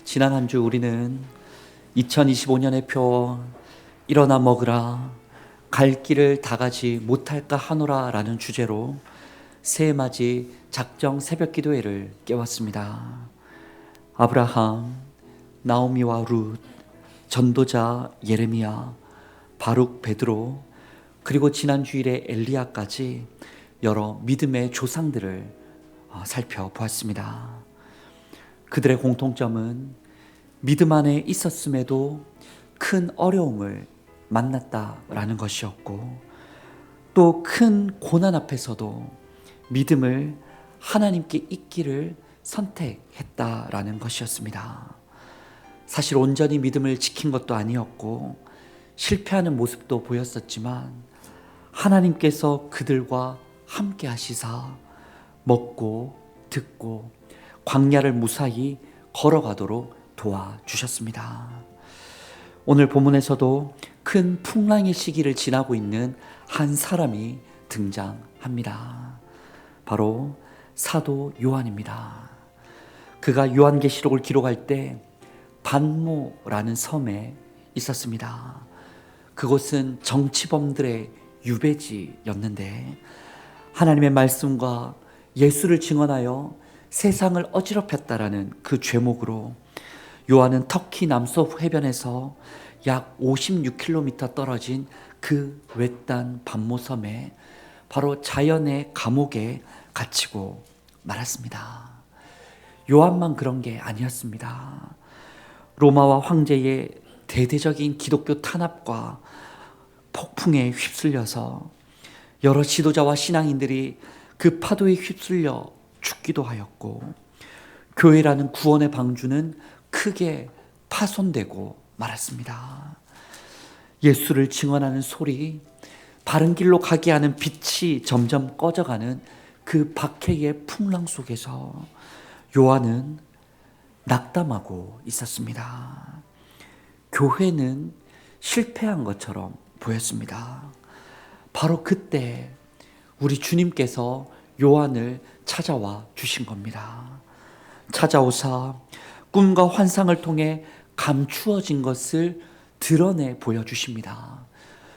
지난 한 주 우리는 2025년의 표 일어나 먹으라 갈 길을 다 가지 못할까 하노라 라는 주제로 새해맞이 작정 새벽 기도회를 깨웠습니다. 아브라함, 나오미와 룻, 전도자 예레미야, 바룩 베드로, 그리고 지난 주일에 엘리야까지 여러 믿음의 조상들을 살펴보았습니다. 그들의 공통점은 믿음 안에 있었음에도 큰 어려움을 만났다라는 것이었고, 또 큰 고난 앞에서도 믿음을 하나님께 있기를 선택했다라는 것이었습니다. 사실 온전히 믿음을 지킨 것도 아니었고 실패하는 모습도 보였었지만 하나님께서 그들과 함께 하시사 먹고 듣고 광야를 무사히 걸어가도록 도와주셨습니다. 오늘 본문에서도 큰 풍랑의 시기를 지나고 있는 한 사람이 등장합니다. 바로 사도 요한입니다. 그가 요한계시록을 기록할 때 반모라는 섬에 있었습니다. 그곳은 정치범들의 유배지였는데 하나님의 말씀과 예수를 증언하여 세상을 어지럽혔다라는 그 죄목으로 요한은 터키 남서부 해변에서 약 56km 떨어진 그 외딴 반모섬에 바로 자연의 감옥에 갇히고 말았습니다. 요한만 그런 게 아니었습니다. 로마와 황제의 대대적인 기독교 탄압과 폭풍에 휩쓸려서 여러 지도자와 신앙인들이 그 파도에 휩쓸려 죽기도 하였고, 교회라는 구원의 방주는 크게 파손되고 말았습니다. 예수를 증언하는 소리, 바른 길로 가게 하는 빛이 점점 꺼져가는 그 박해의 풍랑 속에서 요한은 낙담하고 있었습니다. 교회는 실패한 것처럼 보였습니다. 바로 그때 우리 주님께서 요한을 찾아와 주신 겁니다. 찾아오사 꿈과 환상을 통해 감추어진 것을 드러내 보여주십니다.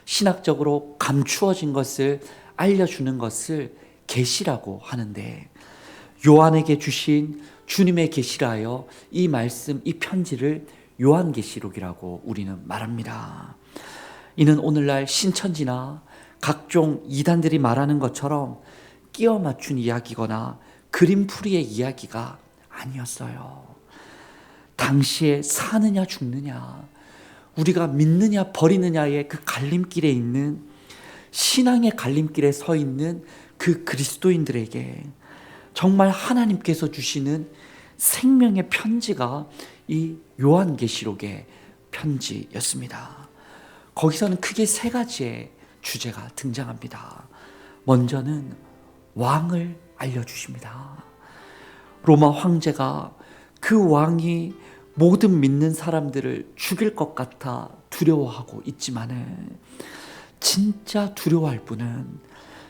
신학적으로 감추어진 것을 알려주는 것을 계시라고 하는데, 요한에게 주신 주님의 계시라 하여 이 말씀, 이 편지를 요한계시록이라고 우리는 말합니다. 이는 오늘날 신천지나 각종 이단들이 말하는 것처럼 끼워 맞춘 이야기거나 그림풀이의 이야기가 아니었어요. 당시에 사느냐 죽느냐, 우리가 믿느냐 버리느냐의 그 갈림길에 있는, 신앙의 갈림길에 서 있는 그 그리스도인들에게 정말 하나님께서 주시는 생명의 편지가 이 요한계시록의 편지였습니다. 거기서는 크게 세 가지의 주제가 등장합니다. 먼저는 왕을 알려주십니다. 로마 황제가 그 왕이 모든 믿는 사람들을 죽일 것 같아 두려워하고 있지만은 진짜 두려워할 분은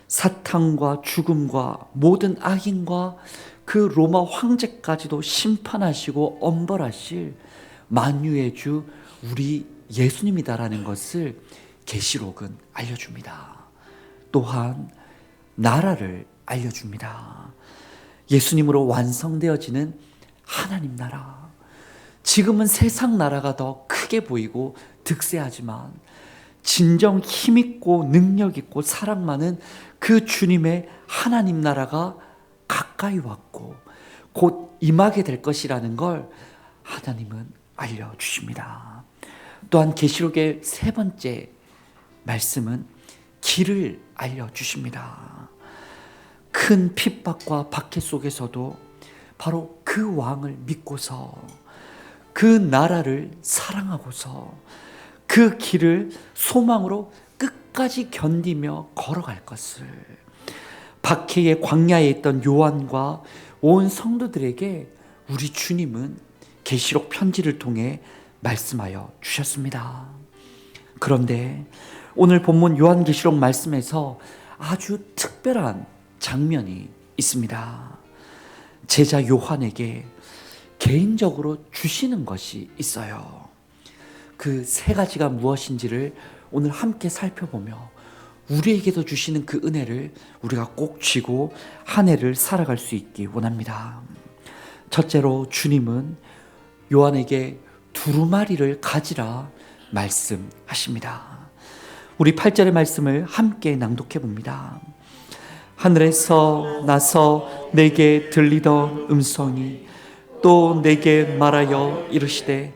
사탄과 죽음과 모든 악인과 그 로마 황제까지도 심판하시고 엄벌하실 만유의 주 우리 예수님이다라는 것을 계시록은 알려줍니다. 또한 나라를 알려줍니다. 예수님으로 완성되어지는 하나님 나라. 지금은 세상 나라가 더 크게 보이고 득세하지만 진정 힘있고 능력있고 사랑 많은 그 주님의 하나님 나라가 가까이 왔고 곧 임하게 될 것이라는 걸 하나님은 알려주십니다. 또한 계시록의 세 번째 말씀은 길을 알려주십니다. 큰 핍박과 박해 속에서도 바로 그 왕을 믿고서 그 나라를 사랑하고서 그 길을 소망으로 끝까지 견디며 걸어갈 것을, 박해의 광야에 있던 요한과 온 성도들에게 우리 주님은 계시록 편지를 통해 말씀하여 주셨습니다. 그런데 오늘 본문 요한계시록 말씀에서 아주 특별한 장면이 있습니다. 제자 요한에게 개인적으로 주시는 것이 있어요. 그 세 가지가 무엇인지를 오늘 함께 살펴보며 우리에게도 주시는 그 은혜를 우리가 꼭 쥐고 한 해를 살아갈 수 있기 원합니다. 첫째로 주님은 요한에게 두루마리를 가지라 말씀하십니다. 우리 8절의 말씀을 함께 낭독해 봅니다. 하늘에서 나서 내게 들리던 음성이 또 내게 말하여 이르시되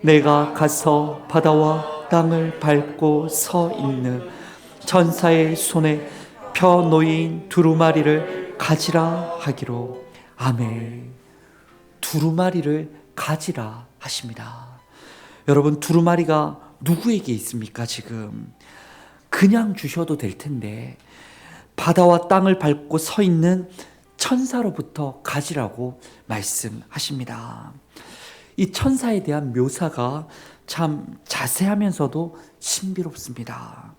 내가 가서 바다와 땅을 밟고 서 있는 천사의 손에 펴 놓인 두루마리를 가지라 하기로. 아멘. 두루마리를 가지라 하십니다. 여러분, 두루마리가 누구에게 있습니까? 지금 그냥 주셔도 될 텐데 바다와 땅을 밟고 서 있는 천사로부터 가지라고 말씀하십니다. 이 천사에 대한 묘사가 참 자세하면서도 신비롭습니다.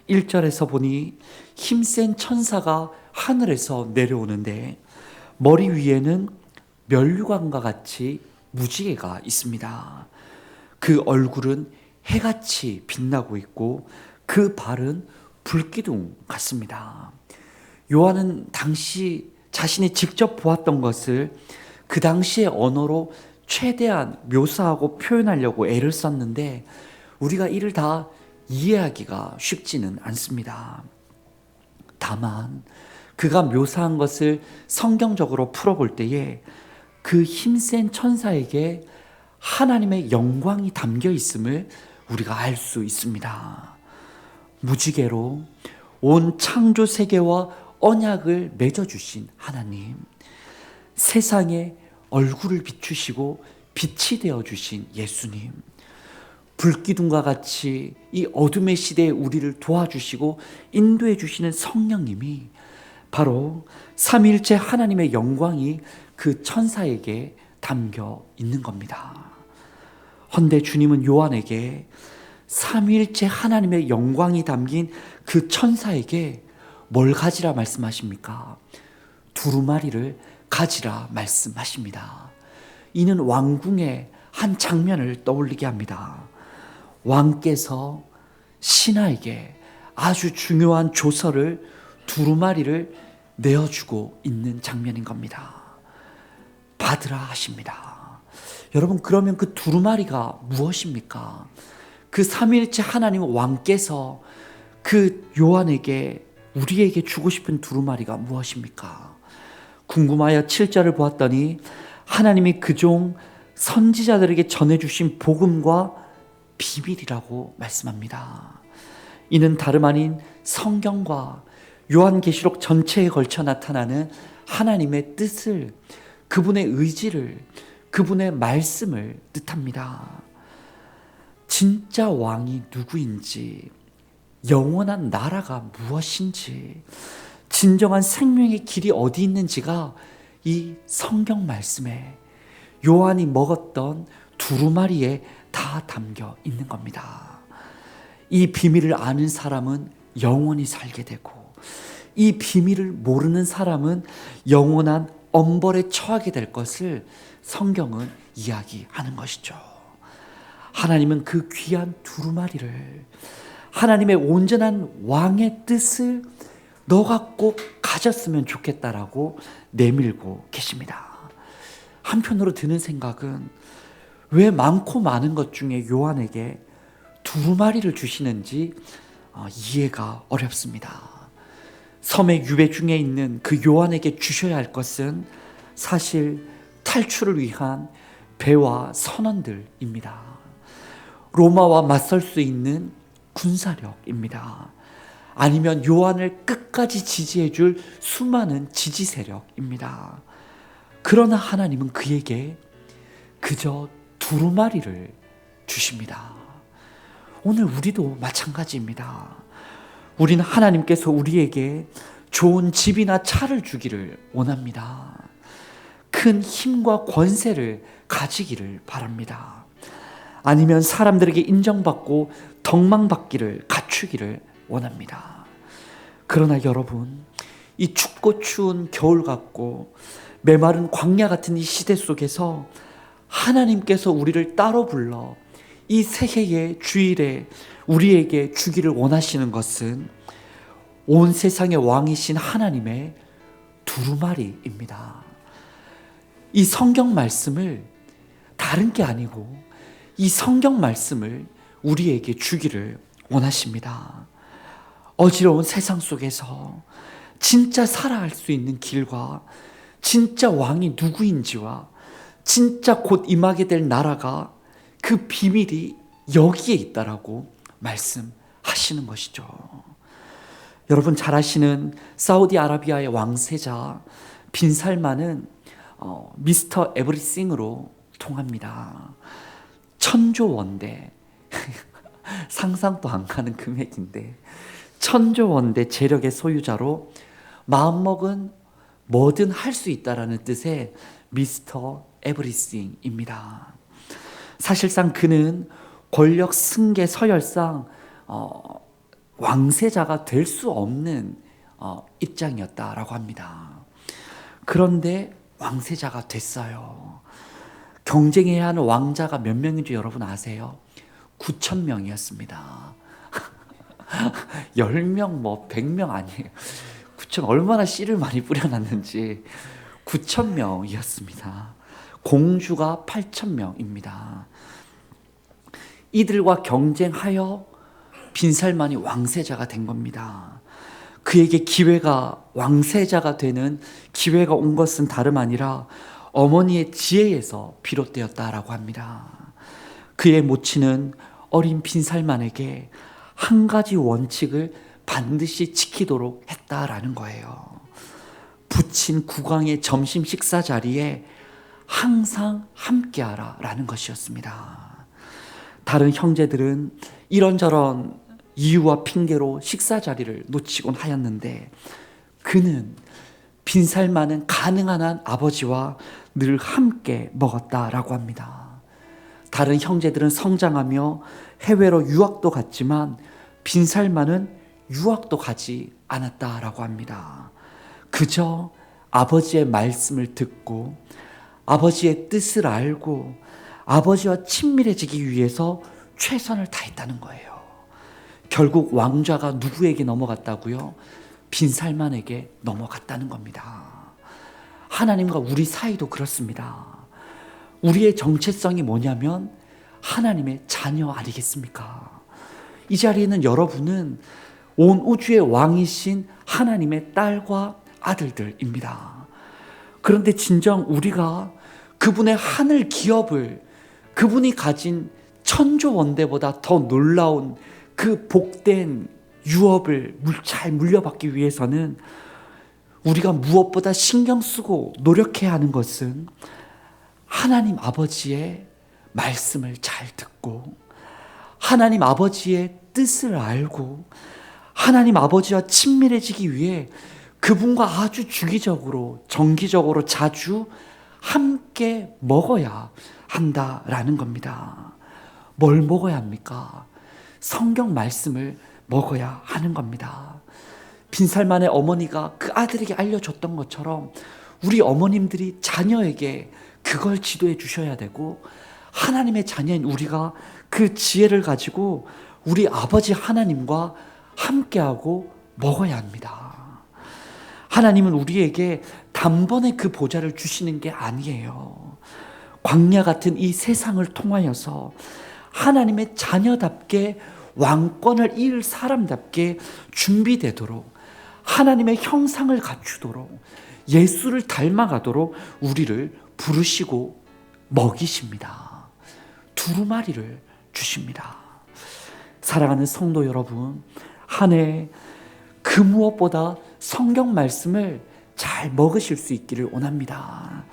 1절에서 보니 힘센 천사가 하늘에서 내려오는데 머리 위에는 면류관과 같이 무지개가 있습니다. 그 얼굴은 해같이 빛나고 있고 그 발은 불기둥 같습니다. 요한은 당시 자신이 직접 보았던 것을 그 당시의 언어로 최대한 묘사하고 표현하려고 애를 썼는데 우리가 이를 다 이해하기가 쉽지는 않습니다. 다만 그가 묘사한 것을 성경적으로 풀어볼 때에 그 힘센 천사에게 하나님의 영광이 담겨 있음을 우리가 알 수 있습니다. 무지개로 온 창조 세계와 언약을 맺어주신 하나님, 세상에 얼굴을 비추시고 빛이 되어주신 예수님, 불기둥과 같이 이 어둠의 시대에 우리를 도와주시고 인도해 주시는 성령님이 바로 삼위일체 하나님의 영광이 그 천사에게 담겨 있는 겁니다. 헌데 주님은 요한에게 삼위일체 하나님의 영광이 담긴 그 천사에게 뭘 가지라 말씀하십니까? 두루마리를 가지라 말씀하십니다. 이는 왕궁의 한 장면을 떠올리게 합니다. 왕께서 신하에게 아주 중요한 조서를 두루마리를 내어주고 있는 장면인 겁니다. 받으라 하십니다. 여러분, 그러면 그 두루마리가 무엇입니까? 그 삼위일체 하나님 왕께서 그 요한에게 우리에게 주고 싶은 두루마리가 무엇입니까? 궁금하여 7절을 보았더니 하나님이 그종 선지자들에게 전해주신 복음과 비밀이라고 말씀합니다. 이는 다름 아닌 성경과 요한계시록 전체에 걸쳐 나타나는 하나님의 뜻을, 그분의 의지를, 그분의 말씀을 뜻합니다. 진짜 왕이 누구인지, 영원한 나라가 무엇인지, 진정한 생명의 길이 어디 있는지가 이 성경 말씀에, 요한이 먹었던 두루마리에 다 담겨 있는 겁니다. 이 비밀을 아는 사람은 영원히 살게 되고 이 비밀을 모르는 사람은 영원한 엄벌에 처하게 될 것을 성경은 이야기하는 것이죠. 하나님은 그 귀한 두루마리를, 하나님의 온전한 왕의 뜻을 너가 꼭 가졌으면 좋겠다라고 내밀고 계십니다. 한편으로 드는 생각은 왜 많고 많은 것 중에 요한에게 두루마리를 주시는지 이해가 어렵습니다. 섬의 유배 중에 있는 그 요한에게 주셔야 할 것은 사실 탈출을 위한 배와 선원들입니다. 로마와 맞설 수 있는 군사력입니다. 아니면 요한을 끝까지 지지해 줄 수많은 지지 세력입니다. 그러나 하나님은 그에게 그저 두루마리를 주십니다. 오늘 우리도 마찬가지입니다. 우리는 하나님께서 우리에게 좋은 집이나 차를 주기를 원합니다. 큰 힘과 권세를 가지기를 바랍니다. 아니면 사람들에게 인정받고 덕망받기를 갖추기를 원합니다. 그러나 여러분, 이 춥고 추운 겨울 같고 메마른 광야 같은 이 시대 속에서 하나님께서 우리를 따로 불러 이 새해의 주일에 우리에게 주기를 원하시는 것은 온 세상의 왕이신 하나님의 두루마리입니다. 이 성경 말씀을 다른 게 아니고 이 성경 말씀을 우리에게 주기를 원하십니다. 어지러운 세상 속에서 진짜 살아갈 수 있는 길과 진짜 왕이 누구인지와 진짜 곧 임하게 될 나라가 그 비밀이 여기에 있다라고 말씀하시는 것이죠. 여러분 잘 아시는 사우디아라비아의 왕세자 빈살만은 미스터 에브리싱으로 통합니다. 천조원대 상상도 안 가는 금액인데 천조원대 재력의 소유자로 마음먹은 뭐든 할 수 있다라는 뜻의 미스터 에브리싱입니다. 사실상 그는 권력 승계 서열상 왕세자가 될 수 없는 입장이었다라고 합니다. 그런데 왕세자가 됐어요. 경쟁해야 하는 왕자가 몇 명인지 여러분 아세요? 9,000명이었습니다. 10명, 100명 아니에요. 9,000 얼마나 씨를 많이 뿌려놨는지 9,000명이었습니다. 공주가 8,000명입니다. 이들과 경쟁하여 빈살만이 왕세자가 된 겁니다. 그에게 기회가 왕세자가 되는 기회가 온 것은 다름 아니라 어머니의 지혜에서 비롯되었다라고 합니다. 그의 모친은 어린 빈살만에게 한 가지 원칙을 반드시 지키도록 했다라는 거예요. 부친 국왕의 점심 식사 자리에 항상 함께하라 라는 것이었습니다. 다른 형제들은 이런저런 이유와 핑계로 식사 자리를 놓치곤 하였는데 그는 빈살만은 가능한 한 아버지와 늘 함께 먹었다라고 합니다. 다른 형제들은 성장하며 해외로 유학도 갔지만 빈살만은 유학도 가지 않았다라고 합니다. 그저 아버지의 말씀을 듣고 아버지의 뜻을 알고 아버지와 친밀해지기 위해서 최선을 다했다는 거예요. 결국 왕좌가 누구에게 넘어갔다고요? 빈살만에게 넘어갔다는 겁니다. 하나님과 우리 사이도 그렇습니다. 우리의 정체성이 뭐냐면 하나님의 자녀 아니겠습니까? 이 자리에 있는 여러분은 온 우주의 왕이신 하나님의 딸과 아들들입니다. 그런데 진정 우리가 그분의 하늘 기업을 그분이 가진 천조원대보다 더 놀라운 그 복된 유업을 잘 물려받기 위해서는 우리가 무엇보다 신경 쓰고 노력해야 하는 것은 하나님 아버지의 말씀을 잘 듣고 하나님 아버지의 뜻을 알고 하나님 아버지와 친밀해지기 위해 그분과 아주 주기적으로 정기적으로 자주 함께 먹어야 한다라는 겁니다. 뭘 먹어야 합니까? 성경 말씀을 먹어야 하는 겁니다. 빈살만의 어머니가 그 아들에게 알려줬던 것처럼 우리 어머님들이 자녀에게 그걸 지도해 주셔야 되고 하나님의 자녀인 우리가 그 지혜를 가지고 우리 아버지 하나님과 함께하고 먹어야 합니다. 하나님은 우리에게 단번에 그 보좌를 주시는 게 아니에요. 광야 같은 이 세상을 통하여서 하나님의 자녀답게 왕권을 이을 사람답게 준비되도록 하나님의 형상을 갖추도록 예수를 닮아가도록 우리를 부르시고 먹이십니다. 두루마리를 주십니다. 사랑하는 성도 여러분, 한 해 그 무엇보다 성경 말씀을 잘 먹으실 수 있기를 원합니다.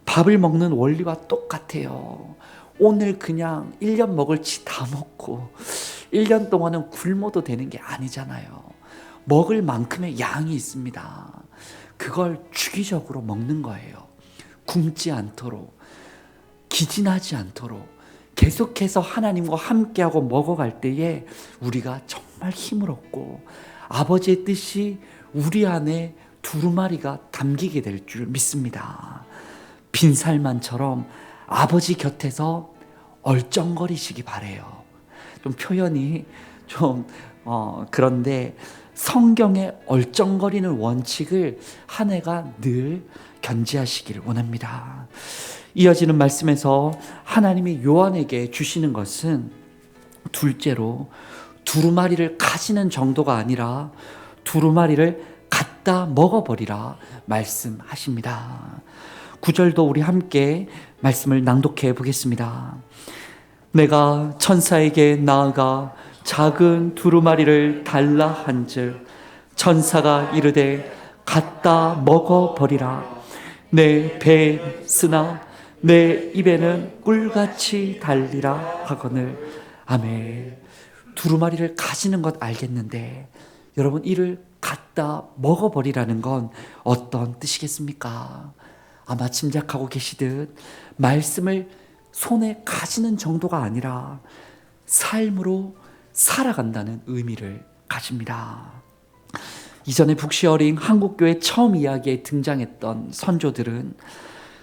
밥을 먹는 원리와 똑같아요. 오늘 그냥 1년 먹을지 다 먹고 1년 동안은 굶어도 되는 게 아니잖아요. 먹을 만큼의 양이 있습니다. 그걸 주기적으로 먹는 거예요. 굶지 않도록, 기진하지 않도록 계속해서 하나님과 함께하고 먹어갈 때에 우리가 정말 힘을 얻고 아버지의 뜻이 우리 안에 두루마리가 담기게 될 줄 믿습니다. 빈살만처럼 아버지 곁에서 얼쩡거리시기 바래요. 좀 표현이 좀 그런데 성경의 얼쩡거리는 원칙을 한 해가 늘 견지하시기를 원합니다. 이어지는 말씀에서 하나님이 요한에게 주시는 것은 둘째로 두루마리를 가지는 정도가 아니라 두루마리를 갖다 먹어버리라 말씀하십니다. 9절도 우리 함께 말씀을 낭독해 보겠습니다. 내가 천사에게 나아가 작은 두루마리를 달라 한즉 천사가 이르되 갖다 먹어버리라. 내 배에 쓰나 내 입에는 꿀같이 달리라 하거늘. 아멘. 두루마리를 가지는 것 알겠는데 여러분, 이를 갖다 먹어버리라는 건 어떤 뜻이겠습니까? 아마 짐작하고 계시듯 말씀을 손에 가지는 정도가 아니라 삶으로 살아간다는 의미를 가집니다. 이전에 북시어링 한국교회 처음 이야기에 등장했던 선조들은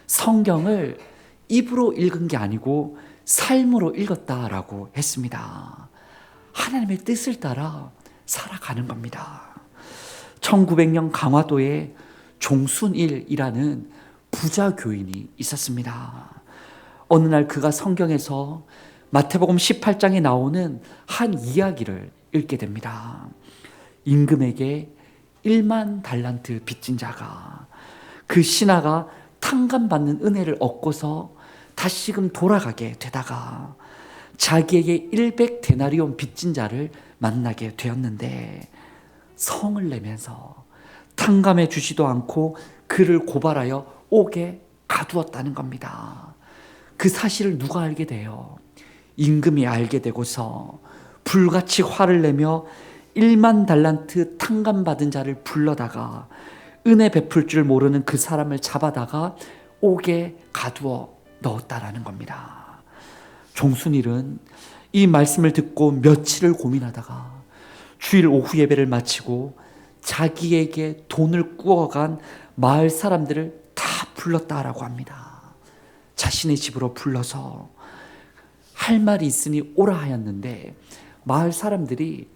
성경을 입으로 읽은 게 아니고 삶으로 읽었다라고 했습니다. 하나님의 뜻을 따라 살아가는 겁니다. 1900년 강화도에 종순일이라는 부자 교인이 있었습니다. 어느 날 그가 성경에서 마태복음 18장에 나오는 한 이야기를 읽게 됩니다. 임금에게 1만 달란트 빚진 자가 그 신하가 탕감받는 은혜를 얻고서 다시금 돌아가게 되다가 자기에게 100데나리온 빚진 자를 만나게 되었는데 성을 내면서 탕감해 주지도 않고 그를 고발하여 옥에 가두었다는 겁니다. 그 사실을 누가 알게 돼요? 임금이 알게 되고서 불같이 화를 내며 1만 달란트 탕감받은 자를 불러다가 은혜 베풀 줄 모르는 그 사람을 잡아다가 옥에 가두어 넣었다라는 겁니다. 종순일은 이 말씀을 듣고 며칠을 고민하다가 주일 오후 예배를 마치고 자기에게 돈을 꾸어간 마을 사람들을 다 불렀다라고 합니다. 자신의 집으로 불러서 할 말이 있으니 오라 하였는데 마을 사람들이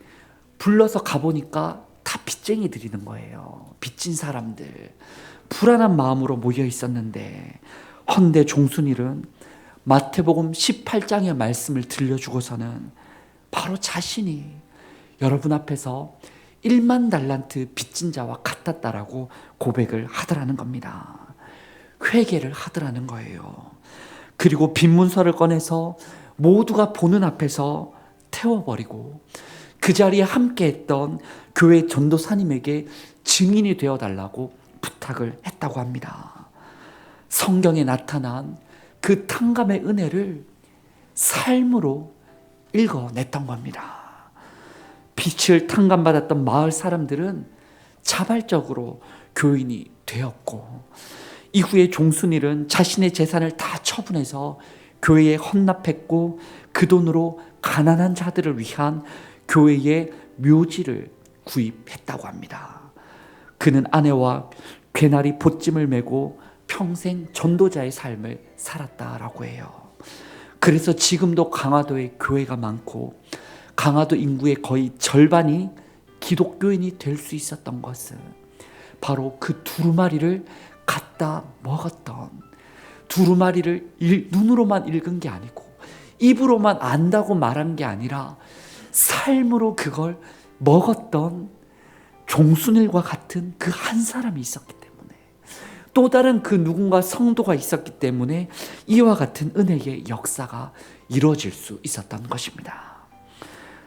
불러서 가보니까 다 빚쟁이들이는 거예요. 빚진 사람들, 불안한 마음으로 모여 있었는데 헌데 종순일은 마태복음 18장의 말씀을 들려주고서는 바로 자신이 여러분 앞에서 1만 달란트 빚진 자와 같았다라고 고백을 하더라는 겁니다. 회개를 하더라는 거예요. 그리고 빈문서를 꺼내서 모두가 보는 앞에서 태워버리고 그 자리에 함께했던 교회 전도사님에게 증인이 되어달라고 부탁을 했다고 합니다. 성경에 나타난 그 탕감의 은혜를 삶으로 읽어냈던 겁니다. 빛을 탕감받았던 마을 사람들은 자발적으로 교인이 되었고 이후에 종순일은 자신의 재산을 다 처분해서 교회에 헌납했고 그 돈으로 가난한 자들을 위한 교회의 묘지를 구입했다고 합니다. 그는 아내와 괴나리 보찜을 메고 평생 전도자의 삶을 살았다라고 해요. 그래서 지금도 강화도에 교회가 많고 강화도 인구의 거의 절반이 기독교인이 될 수 있었던 것은 바로 그 두루마리를 갖다 먹었던, 두루마리를 눈으로만 읽은 게 아니고 입으로만 안다고 말한 게 아니라 삶으로 그걸 먹었던 종순일과 같은 그 한 사람이 있었기 때문에, 또 다른 그 누군가 성도가 있었기 때문에 이와 같은 은혜의 역사가 이루어질 수 있었던 것입니다.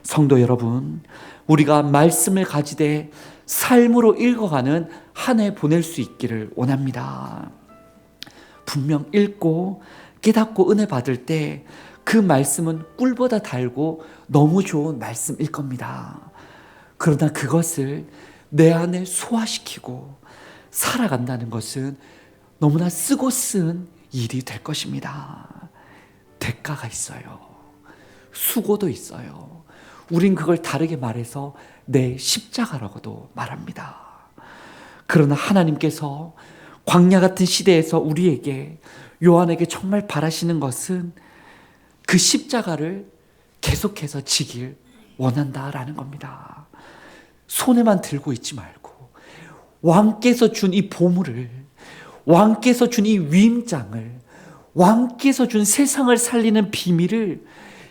성도 여러분, 우리가 말씀을 가지되 삶으로 읽어가는 한 해 보낼 수 있기를 원합니다. 분명 읽고 깨닫고 은혜 받을 때 그 말씀은 꿀보다 달고 너무 좋은 말씀일 겁니다. 그러나 그것을 내 안에 소화시키고 살아간다는 것은 너무나 쓰고 쓴 일이 될 것입니다. 대가가 있어요. 수고도 있어요. 우린 그걸 다르게 말해서 내 십자가라고도 말합니다. 그러나 하나님께서 광야 같은 시대에서 우리에게, 요한에게 정말 바라시는 것은 그 십자가를 계속해서 지길 원한다라는 겁니다. 손에만 들고 있지 말고 왕께서 준 이 보물을, 왕께서 준 이 위임장을, 왕께서 준 세상을 살리는 비밀을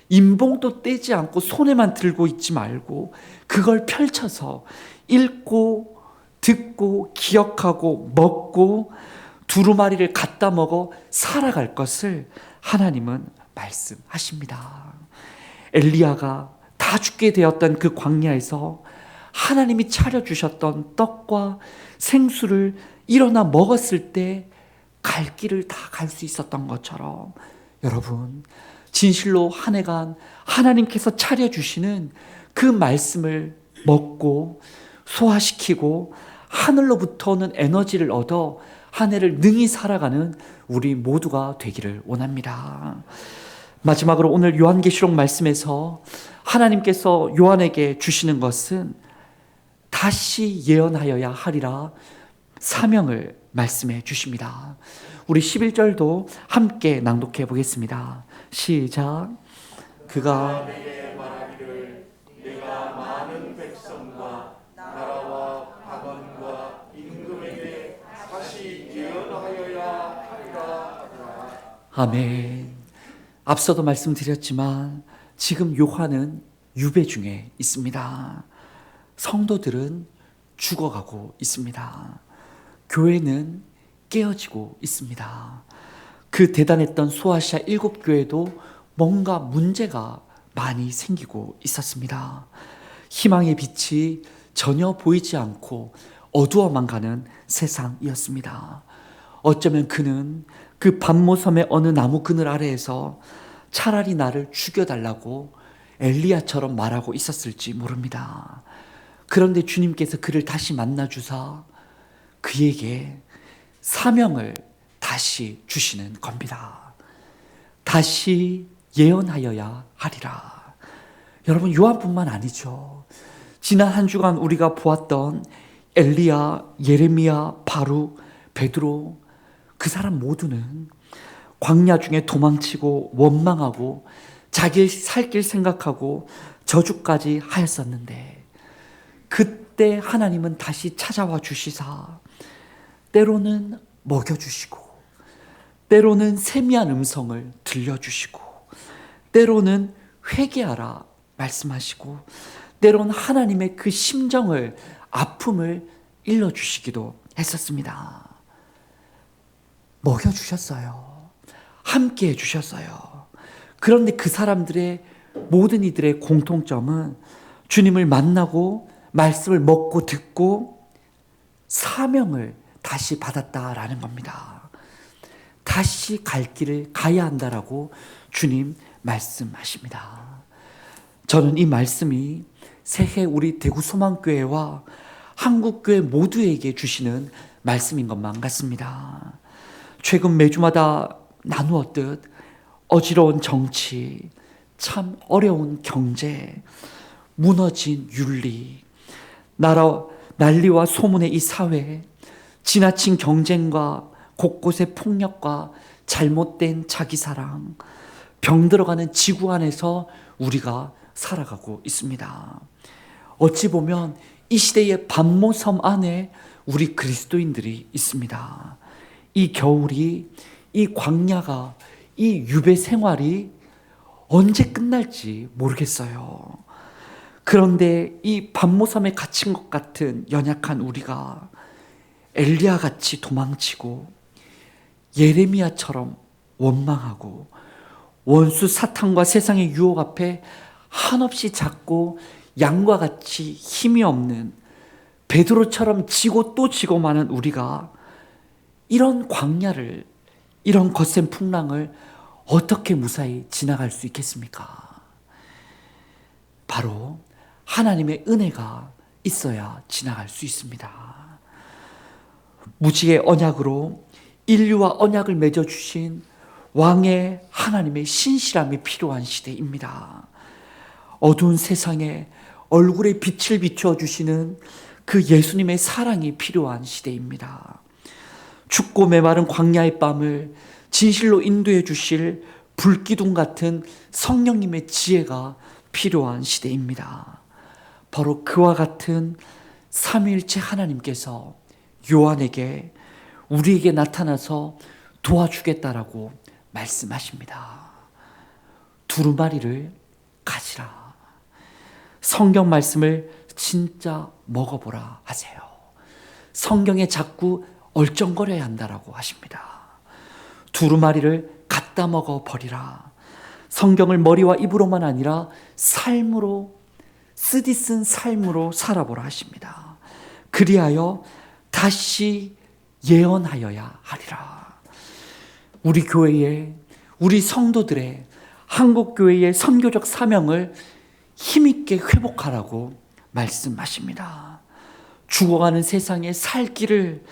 인봉도 떼지 않고 손에만 들고 있지 말고 그걸 펼쳐서 읽고 듣고 기억하고 먹고 두루마리를 갖다 먹어 살아갈 것을 하나님은 말씀하십니다. 엘리야가 다 죽게 되었던 그 광야에서 하나님이 차려주셨던 떡과 생수를 일어나 먹었을 때 갈 길을 다 갈 수 있었던 것처럼, 여러분, 진실로 한 해간 하나님께서 차려주시는 그 말씀을 먹고 소화시키고 하늘로부터는 에너지를 얻어 한 해를 능히 살아가는 우리 모두가 되기를 원합니다. 마지막으로 오늘 요한계시록 말씀에서 하나님께서 요한에게 주시는 것은 다시 예언하여야 하리라 사명을 말씀해 주십니다. 우리 11절도 함께 낭독해 보겠습니다. 시작. 그가 내게 말하기를 내가 많은 백성과 나라와 박원과 임금에게 다시 예언하여야 하리라. 아멘. 앞서도 말씀드렸지만 지금 요한은 유배 중에 있습니다. 성도들은 죽어가고 있습니다. 교회는 깨어지고 있습니다. 그 대단했던 소아시아 7교회도 뭔가 문제가 많이 생기고 있었습니다. 희망의 빛이 전혀 보이지 않고 어두워만 가는 세상이었습니다. 어쩌면 그는 그 반모섬의 어느 나무 그늘 아래에서 차라리 나를 죽여달라고 엘리야처럼 말하고 있었을지 모릅니다. 그런데 주님께서 그를 다시 만나주사 그에게 사명을 다시 주시는 겁니다. 다시 예언하여야 하리라. 여러분, 요한뿐만 아니죠. 지난 한 주간 우리가 보았던 엘리야, 예레미야, 바룩, 베드로, 그 사람 모두는 광야 중에 도망치고 원망하고 자기 살 길 생각하고 저주까지 하였었는데, 그때 하나님은 다시 찾아와 주시사 때로는 먹여주시고, 때로는 세미한 음성을 들려주시고, 때로는 회개하라 말씀하시고, 때로는 하나님의 그 심정을, 아픔을 일러주시기도 했었습니다. 먹여주셨어요. 함께 해주셨어요. 그런데 그 사람들의, 모든 이들의 공통점은 주님을 만나고 말씀을 먹고 듣고 사명을 다시 받았다라는 겁니다. 다시 갈 길을 가야 한다라고 주님 말씀하십니다. 저는 이 말씀이 새해 우리 대구 소망교회와 한국교회 모두에게 주시는 말씀인 것만 같습니다. 최근 매주마다 나누었듯 어지러운 정치, 참 어려운 경제, 무너진 윤리, 난리와 소문의 이 사회, 지나친 경쟁과 곳곳의 폭력과 잘못된 자기사랑, 병들어가는 지구 안에서 우리가 살아가고 있습니다. 어찌 보면 이 시대의 반모섬 안에 우리 그리스도인들이 있습니다. 이 겨울이, 이 광야가, 이 유배 생활이 언제 끝날지 모르겠어요. 그런데 이 반모섬에 갇힌 것 같은 연약한 우리가 엘리야같이 도망치고 예레미야처럼 원망하고 원수 사탄과 세상의 유혹 앞에 한없이 작고 양과 같이 힘이 없는 베드로처럼 지고 또 지고 마는 우리가 이런 광야를, 이런 거센 풍랑을 어떻게 무사히 지나갈 수 있겠습니까? 바로 하나님의 은혜가 있어야 지나갈 수 있습니다. 무지의 언약으로 인류와 언약을 맺어주신 왕의 하나님의 신실함이 필요한 시대입니다. 어두운 세상에 얼굴에 빛을 비추어 주시는 그 예수님의 사랑이 필요한 시대입니다. 춥고 메마른 광야의 밤을 진실로 인도해 주실 불기둥 같은 성령님의 지혜가 필요한 시대입니다. 바로 그와 같은 삼위일체 하나님께서 요한에게 우리에게 나타나서 도와주겠다라고 말씀하십니다. 두루마리를 가지라. 성경 말씀을 진짜 먹어보라 하세요. 성경에 자꾸 얼쩡거려야 한다라고 하십니다. 두루마리를 갖다 먹어버리라. 성경을 머리와 입으로만 아니라 삶으로, 쓰디쓴 삶으로 살아보라 하십니다. 그리하여 다시 예언하여야 하리라. 우리 교회의, 우리 성도들의, 한국교회의 선교적 사명을 힘있게 회복하라고 말씀하십니다. 죽어가는 세상에 살 길을,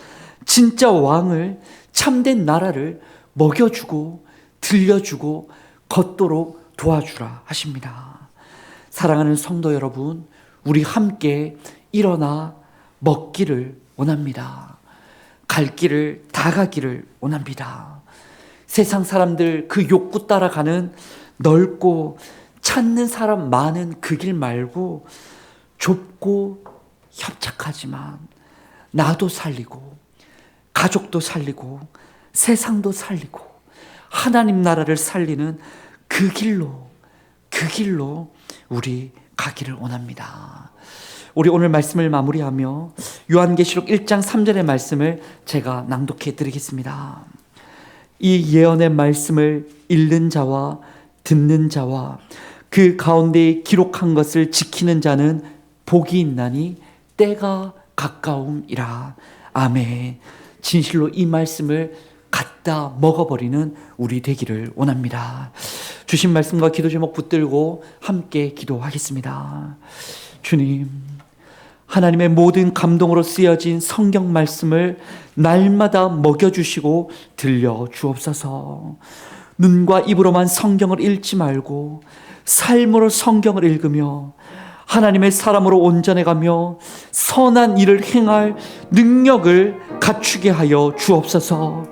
진짜 왕을, 참된 나라를 먹여주고 들려주고 걷도록 도와주라 하십니다. 사랑하는 성도 여러분, 우리 함께 일어나 먹기를 원합니다. 갈 길을 다 가기를 원합니다. 세상 사람들 그 욕구 따라가는 넓고 찾는 사람 많은 그 길 말고 좁고 협착하지만 나도 살리고 가족도 살리고 세상도 살리고 하나님 나라를 살리는 그 길로 우리 가기를 원합니다. 우리 오늘 말씀을 마무리하며 요한계시록 1장 3절의 말씀을 제가 낭독해 드리겠습니다. 이 예언의 말씀을 읽는 자와 듣는 자와 그 가운데에 기록한 것을 지키는 자는 복이 있나니 때가 가까움이라. 아멘. 진실로 이 말씀을 갖다 먹어버리는 우리 되기를 원합니다. 주신 말씀과 기도 제목 붙들고 함께 기도하겠습니다. 주님, 하나님의 모든 감동으로 쓰여진 성경 말씀을 날마다 먹여주시고 들려주옵소서. 눈과 입으로만 성경을 읽지 말고 삶으로 성경을 읽으며 하나님의 사람으로 온전해가며 선한 일을 행할 능력을 갖추게 하여 주옵소서.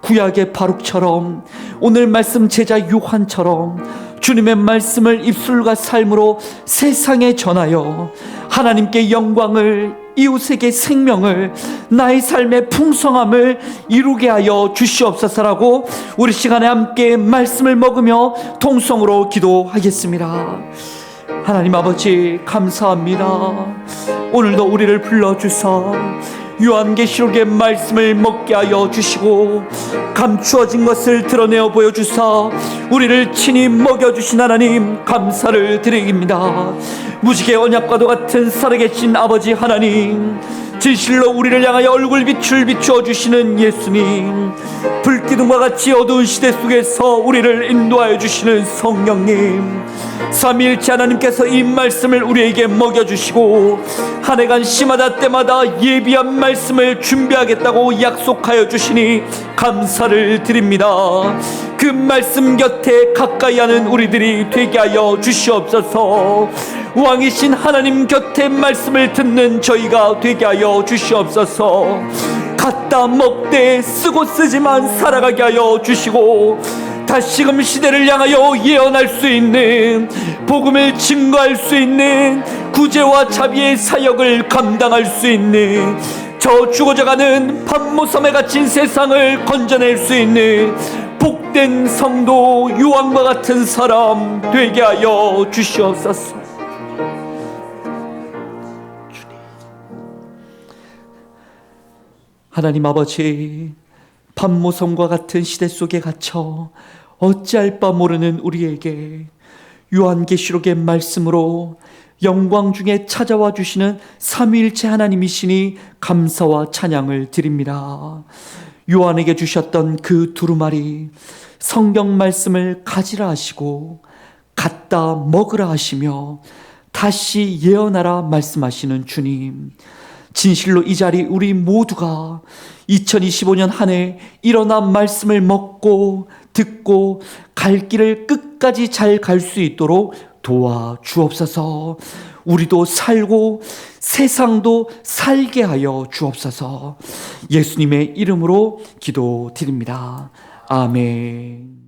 구약의 바룩처럼 오늘 말씀 제자 요한처럼 주님의 말씀을 입술과 삶으로 세상에 전하여 하나님께 영광을, 이웃에게 생명을, 나의 삶의 풍성함을 이루게 하여 주시옵소서라고 우리 시간에 함께 말씀을 먹으며 통성으로 기도하겠습니다. 하나님 아버지 감사합니다. 오늘도 우리를 불러주사 요한계시록의 말씀을 먹게 하여 주시고 감추어진 것을 드러내어 보여주사 우리를 친히 먹여주신 하나님 감사를 드립니다. 무지개 언약과도 같은 살아계신 아버지 하나님, 진실로 우리를 향하여 얼굴 빛을 비추어 주시는 예수님, 불기둥과 같이 어두운 시대 속에서 우리를 인도하여 주시는 성령님, 삼위일체 하나님께서 이 말씀을 우리에게 먹여주시고 한 해간 시마다 때마다 예비한 말씀을 준비하겠다고 약속하여 주시니 감사를 드립니다. 그 말씀 곁에 가까이 하는 우리들이 되게 하여 주시옵소서. 왕이신 하나님 곁에 말씀을 듣는 저희가 되게 하여 주시옵소서. 갖다 먹되 쓰고 쓰지만 살아가게 하여 주시고 다시금 시대를 향하여 예언할 수 있는, 복음을 증거할 수 있는, 구제와 자비의 사역을 감당할 수 있는, 저 죽어져가는 판모섬에 갇힌 세상을 건져낼 수 있는 복된 성도 요한과 같은 사람 되게 하여 주시옵소서. 하나님 아버지, 판모섬과 같은 시대 속에 갇혀 어찌할 바 모르는 우리에게 요한계시록의 말씀으로 영광 중에 찾아와 주시는 삼위일체 하나님이시니 감사와 찬양을 드립니다. 요한에게 주셨던 그 두루마리 성경 말씀을 가지라 하시고 갖다 먹으라 하시며 다시 예언하라 말씀하시는 주님, 진실로 이 자리 우리 모두가 2025년 한 해 일어나 말씀을 먹고 듣고 갈 길을 끝까지 잘 갈 수 있도록 도와주옵소서. 우리도 살고 세상도 살게 하여 주옵소서. 예수님의 이름으로 기도드립니다. 아멘.